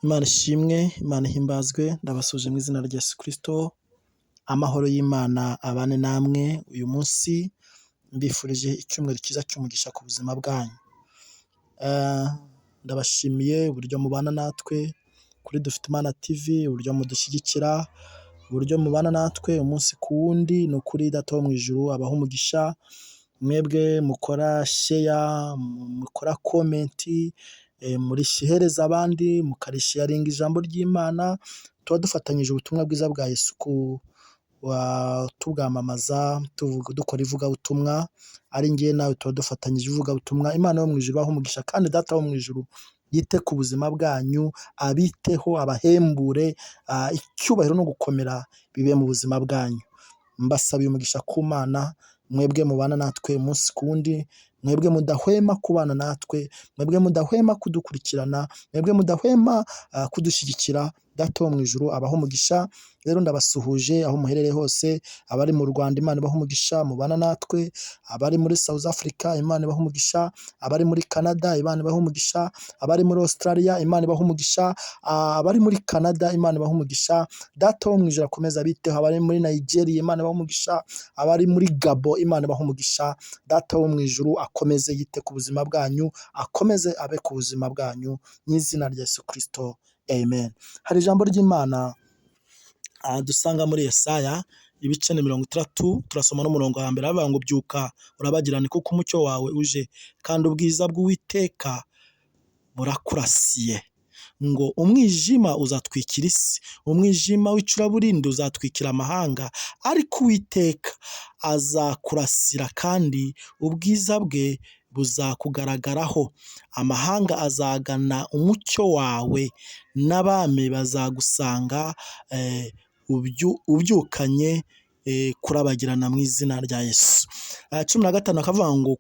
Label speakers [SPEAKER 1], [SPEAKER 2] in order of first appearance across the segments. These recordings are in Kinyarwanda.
[SPEAKER 1] Imana ishimwe, Imana ihimbazwe, ndabasuje mu izina rya Yesu Kristo, amahoro y'Imana abane namwe uyu munsi, mbifurije icyumweru cyiza cy'umugisha ku buzima bwanyu. Ndabashimiye uburyo mubana natwe kuri Dufite Imana TV, uburyo mudushyigikira, uburyo mubana natwe umunsi ku wundi, ni ukuri Data wo mu ijuru abaha umugisha, mwebwe mukora sheya, mukora komenti, murishereza abandi, mukarisharinga ijambo ry'Imana, tuba dufatanyije ubutumwa bwiza bwa Yesu tubwamamaza, dukora ivugabutumwa, ari njye nawe tuba dufatanyije ivugabutumwa. Imana yo mu ijuru ibahe umugisha, kandi Data wo mu ijuru yite ku buzima bwanyu, abiteho, abahembure, icyubahiro no gukomera bibe mu buzima bwanyu. Mbasabiye umugisha ku Mana, mwebwe mubana natwe umunsi ku wundi, mwebwe mudahwema kubana natwe, mwebwe mudahwema kudukurikirana, mwebwe mudahwema kudushyigikira. Data wo mu ijuru abaha umugisha. Rero ndabasuhuje aho muherereye hose, abari mu Rwanda Imana ibaha umugisha mubana natwe, abari muri South Africa Imana ibaha umugisha, abari muri Canada Imana ibaha umugisha, abari muri Australia Imana ibaha umugisha, abari muri Canada Imana ibaha umugisha. Data wo mu ijuru akomeza abiteho, abari muri Nigeria Imana ibaha umugisha, abari muri Gabo Imana ibaha umugisha. Data wo mu ijuru akomeze yite ku buzima bwanyu, akomeze abe ku buzima bwanyu mu izina rya Yesu Kristo, amen. Hari ijambo ry'Imana dusanga muri Yesaya ibice ni 30, turasoma n'umurongo wa mbere, avuga ngo byuka urabagirane kuko umucyo wawe uje, kandi ubwiza bw'Uwiteka burakurasiye. Ngo umwijima uzatwikira isi, umwijima w'icuraburindi uzatwikira amahanga, ariko Uwiteka azakurasira kandi ubwiza bwe buzakugaragaraho. Amahanga azagana umucyo wawe, n'abami bazagusanga ubyukanye kurabagirana mu izina rya Yesu. 15 akavuga ngo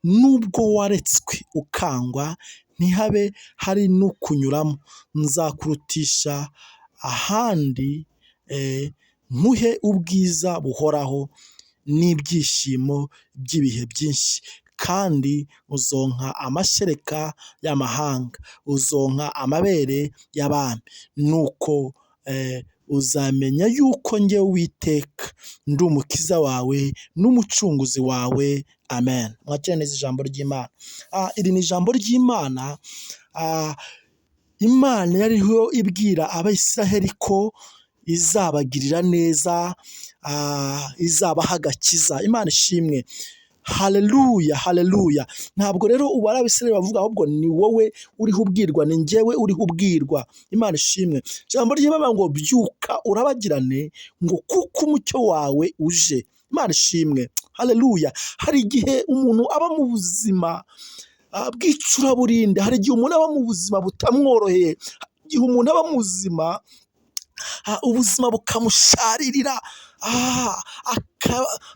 [SPEAKER 1] nubwo waretswe ukangwa, ntihabe hari n'ukunyuramo, nzakurutisha ahandi, nkuhe ubwiza buhoraho n'ibyishimo by'ibihe byinshi, kandi uzonka amashereka y'amahanga, uzonka amabere y'abami. Nuko uzamenya yuko njye Uwiteka ndi umukiza wawe n'umucunguzi wawe, amen. Mwakire neza ijambo ry'Imana. Iri ni ijambo ry'Imana. Imana yariho ibwira Abayisiraheli ko izabagirira neza, izabaha agakiza. Imana ishimwe. Haleluya, haleluya. Ntabwo rero ubu ari Abisirayeli bavuga, ahubwo ni wowe uriho ubwirwa, ni njyewe uriho ubwirwa. Imana ishimwe. Ijambo ry'Imana ngo byuka urabagirane, ngo kuko umucyo wawe uje. Imana ishimwe. Haleluya. Hari igihe umuntu aba mu buzima bw'icuraburindi, hari igihe umuntu aba mu buzima butamworoheye, igihe umuntu aba mu buzima ubuzima bukamusharirira,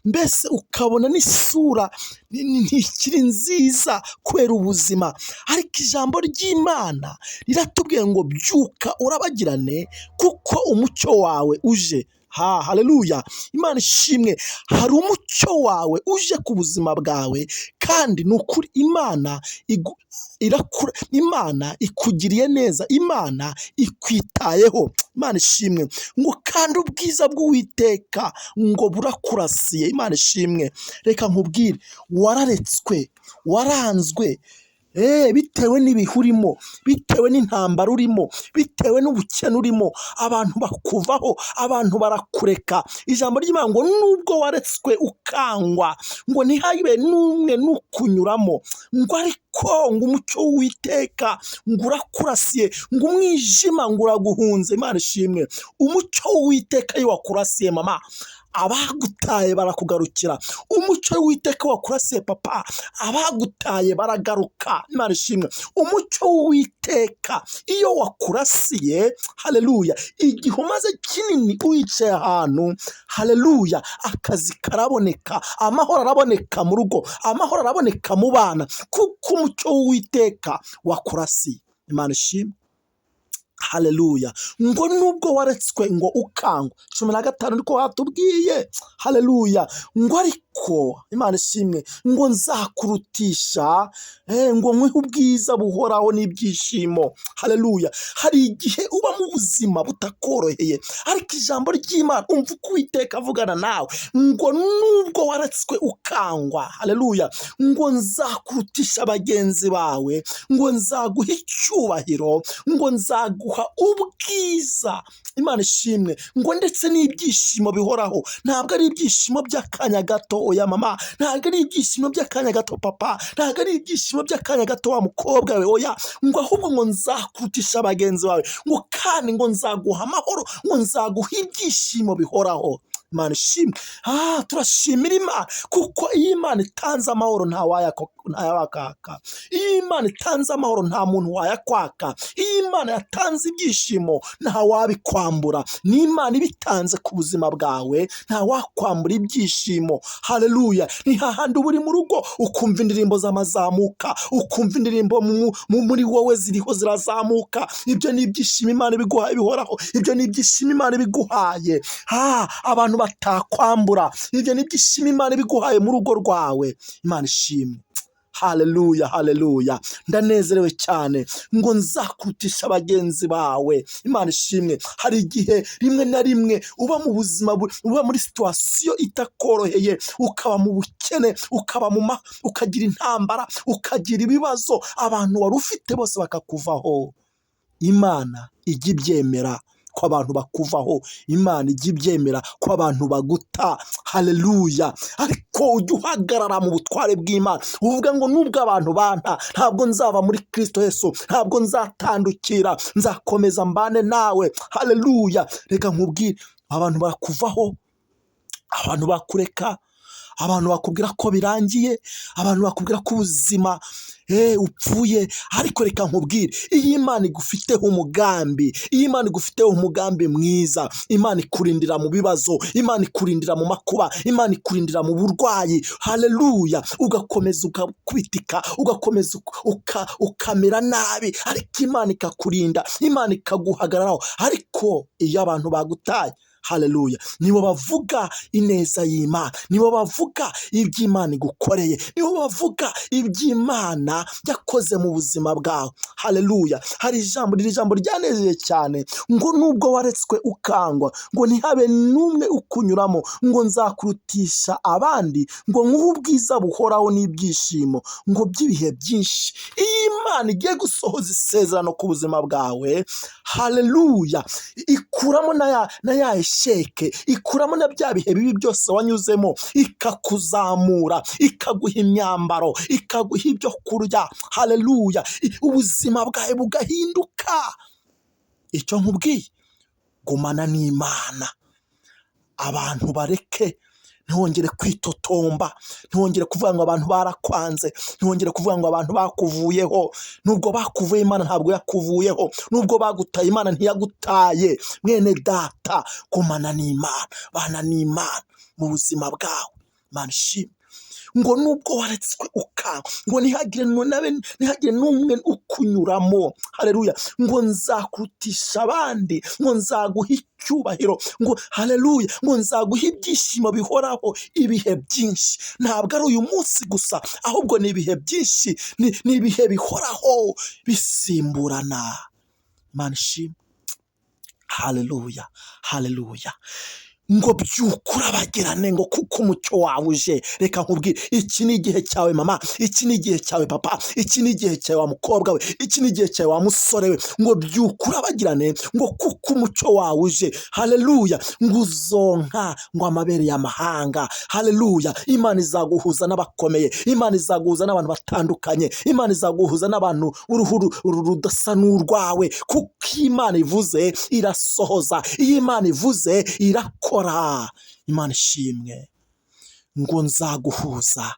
[SPEAKER 1] mbese ukabona n'isura ntikiri nziza kubera ubuzima. Ariko ijambo ry'Imana riratubwiye ngo byuka urabagirane kuko umucyo wawe uje. Haleluya. Imana ishimwe. Hari umucyo wawe uje ku buzima bwawe, kandi ni ukuri Imana Imana ikugiriye neza, Imana ikwitayeho. Imana ishimwe. Ngo kandi ubwiza bw'Uwiteka ngo burakurasiye. Imana ishimwe. Reka nkubwire, wararetswe, waranzwe, bitewe n'ibihe urimo, bitewe n'intambara urimo, bitewe n'ubukene urimo, abantu bakuvaho, abantu barakureka. Ijambo ry'Imana ngo nubwo waretswe ukangwa, ngo ntihabe n'umwe n'ukunyuramo, ngo ariko ngo umucyo w'Uwiteka ngo urakurasiye, ngo umwijima ngo uraguhunze. Imana ishimwe. Umucyo w'Uwiteka iyo wakurasiye mama, abagutaye barakugarukira. Umucyo w'Uwiteka wakurasiye papa, abagutaye baragaruka. Imana ishimwe. Umucyo w'Uwiteka iyo wakurasiye, haleluya, igihe umaze kinini wicaye ahantu, haleluya, akazi karaboneka, amahoro araboneka mu rugo, amahoro araboneka mu bana, kuko umucyo w'Uwiteka wakurasiye. Imana ishimwe. Haleluya. Ngo nubwo waretswe ngo ukangwa, 15 niko hatubwiye. Haleluya. Ngo ariko ariko Imana ishimwe ngo nzakurutisha ngo nkwihe ubwiza buhoraho n'ibyishimo. Haleluya. Hari igihe uba mu buzima butakoroheye, ariko ijambo ry'Imana umva uko Uwiteka avugana nawe ngo nubwo waretswe ukangwa, haleluya, ngo nzakurutisha bagenzi bawe, ngo nzaguha icyubahiro, ngo nzaguha ubwiza. Imana ishimwe ngo ndetse n'ibyishimo bihoraho. Ntabwo ari ibyishimo by'akanya gato oya mama, ntabwo ari ibyishimo by'akanya gato papa, ntabwo ari ibyishimo by'akanya gato wa mukobwa we oya, ngo ahubwo ngo nzakurutisha bagenzi bawe, ngo kandi ngo nzaguha amahoro, ngo nzaguha ibyishimo bihoraho. Imana ishimwe. Turashimira Imana kuko iyo Imana itanze amahoro ntawayakaka. Iyo Imana itanze amahoro nta muntu wayakwaka. Iyo Imana yatanze ibyishimo ntawabikwambura. Ni Imana ibitanze ku buzima bwawe ntawakwambura ibyishimo. Haleluya. Ni hahandi uba uri mu rugo ukumva indirimbo z'amazamuka, ukumva indirimbo muri wowe ziriho zirazamuka. Ibyo ni ibyishimo Imana ibiguhaye bihoraho. Ibyo ni ibyishimo Imana ibiguhaye abantu batakwambura. Ibyo ni ibyishimo Imana ibiguhaye mu rugo rwawe. Imana ishimwe. Haleluya, haleluya. Ndanezerewe cyane ngo nzakurutisha bagenzi bawe. Imana ishimwe. Hari igihe rimwe na rimwe uba mu buzima, uba muri situasiyo itakoroheye, ukaba mu bukene, ukagira intambara, ukagira ibibazo, abantu wari ufite bose bakakuvaho. Imana ijya ibyemera ko abantu bakuvaho. Imana ijya ibyemera ko abantu baguta. Haleluya. Ariko ujya uhagarara mu butware bw'Imana uvuga ngo nubwo abantu banta, ntabwo nzava muri Kristo Yesu, ntabwo nzatandukira, nzakomeza mbane nawe. Haleluya. Reka nkubwire, abantu bakuvaho, abantu bakureka, abantu bakubwira ko birangiye, abantu bakubwira ko ubuzima upfuye, ariko reka nkubwire, iyo Imana igufiteho umugambi, iyo Imana igufiteho umugambi mwiza, Imana ikurindira mu bibazo, Imana ikurindira mu makuba, Imana ikurindira mu burwayi. Haleluya. Ugakomeza ukakwitika, ugakomeza ukamera nabi, ariko Imana ikakurinda, Imana ikaguhagararaho. Ariko iyo abantu bagutaye, haleluya, nibo bavuga ineza y'Imana, nibo bavuga iby'Imana igukoreye, nibo bavuga iby'Imana yakoze mu buzima bwawe. Haleluya. Hari ijambo ryanezeye cyane ngo nubwo waretswe ukangwa, ngo ntihabe n'umwe ukunyuramo, ngo nzakurutisha abandi, ngo nk'uhe ubwiza buhoraho n'ibyishimo, ngo by'ibihe byinshi. Iyo Imana igiye gusohoza isezerano ku buzima bwawe, haleluya, ikuramo na ya sheke, ikuramo na bya bihe bibi byose wanyuzemo, ikakuzamura, ikaguha imyambaro, ikaguha ibyo kurya. Haleluya. Ubuzima bwawe bugahinduka. Icyo nkubwiye, gumana n'Imana. Abantu bareke, ntiwongere kwitotomba, ntiwongere kuvuga ngo abantu barakwanze, ntiwongere kuvuga ngo abantu bakuvuyeho. Nubwo bakuvuye, Imana ntabwo yakuvuyeho. Nubwo bagutaye, Imana ntiyagutaye. Mwene data, gumana n'Imana, bana n'Imana mu buzima bwawe. Imana ishimwe. Ngo nubwo waretswe ukangwa, ngo ntihagire n'umwe ukunyuramo. Haleluya. Ngo nzakurutisha abandi, ngo nzaguha icyubahiro, ngo haleluya, ngo nzaguha ibyishimo bihoraho ibihe byinshi. Ntabwo ari uyu munsi gusa, ahubwo ni ibihe byinshi, ni ibihe bihoraho bisimburana. Imana ishimwe. Haleluya, haleluya. Ngo byukura bagirane, ngo kuko umucyo wawe uje. Reka nkubwire, iki ni igihe cyawe mama, iki ni igihe cyawe papa, iki ni igihe cyawe wa mukobwa we, iki ni igihe cyawe wa musore we. Ngo byukura bagirane, ngo kuko umucyo wawe uje. Haleluya. Ngo uzonka ngo amabere y'amahanga. Haleluya. Imana izaguhuza n'abakomeye, Imana izaguhuza n'abantu batandukanye, Imana izaguhuza n'abantu uruhu rudasa n'urwawe. Kuko Imana ivuze irasohoza, iyo Imana ivuze irakora. Imana ishimwe. Ngo nzaguhuza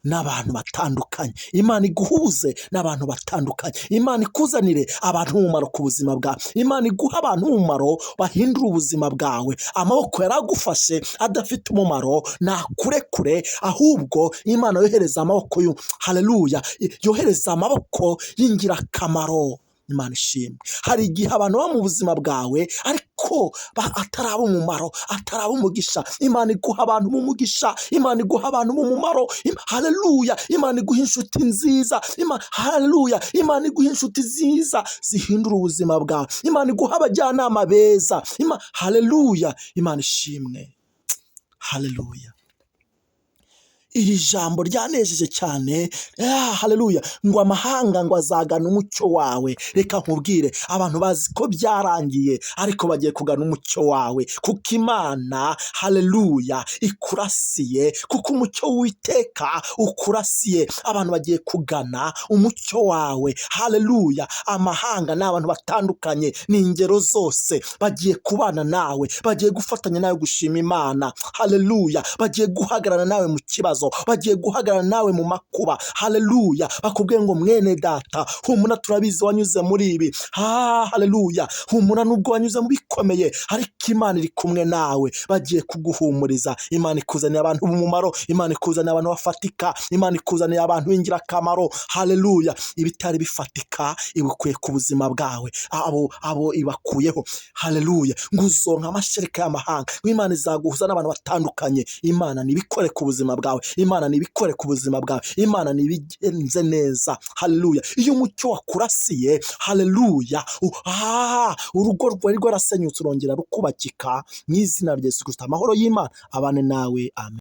[SPEAKER 1] n'abantu batandukanye, Imana iguhuze n'abantu batandukanye, Imana ikuzanire abantu b'umumaro ku buzima bwawe, Imana iguha abantu b'umumaro bahindura ubuzima bwawe. Amaboko yaragufashe adafite umumaro nakurekure, ahubwo Imana yohereza amaboko haleluya, yohereza amaboko y'ingirakamaro. Imana ishimwe. Hari igihe abantu baba mu buzima bwawe, ariko ko atari ab'umumaro, atari ab'umugisha. Imana iguha abantu b'umugisha, Imana iguha abantu b'umumaro. Haleluya! Imana iguha inshuti nziza, haleluya! Imana iguha inshuti nziza zihindura ubuzima bwawe. Imana iguha abajyanama beza. Haleluya! Imana ishimwe. Haleluya! Iri jambo ryanejeje cyane. Haleluya! Ngo amahanga ngo azagana umucyo wawe. Reka nkubwire, abantu bazi ko byarangiye ariko bagiye kugana umucyo wawe, kuko Imana, haleluya, ikurasiye, kuko umucyo w'Uwiteka ukurasiye. Abantu bagiye kugana umucyo wawe. Haleluya! Amahanga ni abantu batandukanye, ni ingero zose, bagiye kubana nawe, bagiye gufatanya nawe gushima Imana. Haleluya! Bagiye guhagarara nawe mu kibazo, bagiye guhagarara nawe mu makuba. Haleluya! Bakubwiye ngo mwene data, humura, turabizi wanyuze muri ibi. Haleluya! Humura nubwo wanyuze mu bikomeye, ariko Imana iri kumwe nawe. Bagiye kuguhumuriza. Imana ikuzaniye abantu b'umumaro, Imana ikuzaniye abantu bafatika, Imana ikuzaniye abantu b'ingirakamaro. Haleluya! Ibitari bifatika ibikuye ku buzima bwawe, abo ibakuyeho. Haleluya! Ngo uzonka amashereka y'amahanga. Imana izaguhuza n'abantu batandukanye. Imana nibikore ku buzima bwawe, Imana nibikore ku buzima bwawe, Imana nibigenze neza. Haleluya! Iyo umucyo wakurasiye, haleluya, urugo rwari rwarasenyutse urongera rukubakika mu izina rya Yesu Kristo. Amahoro y'Imana abane nawe. Amen.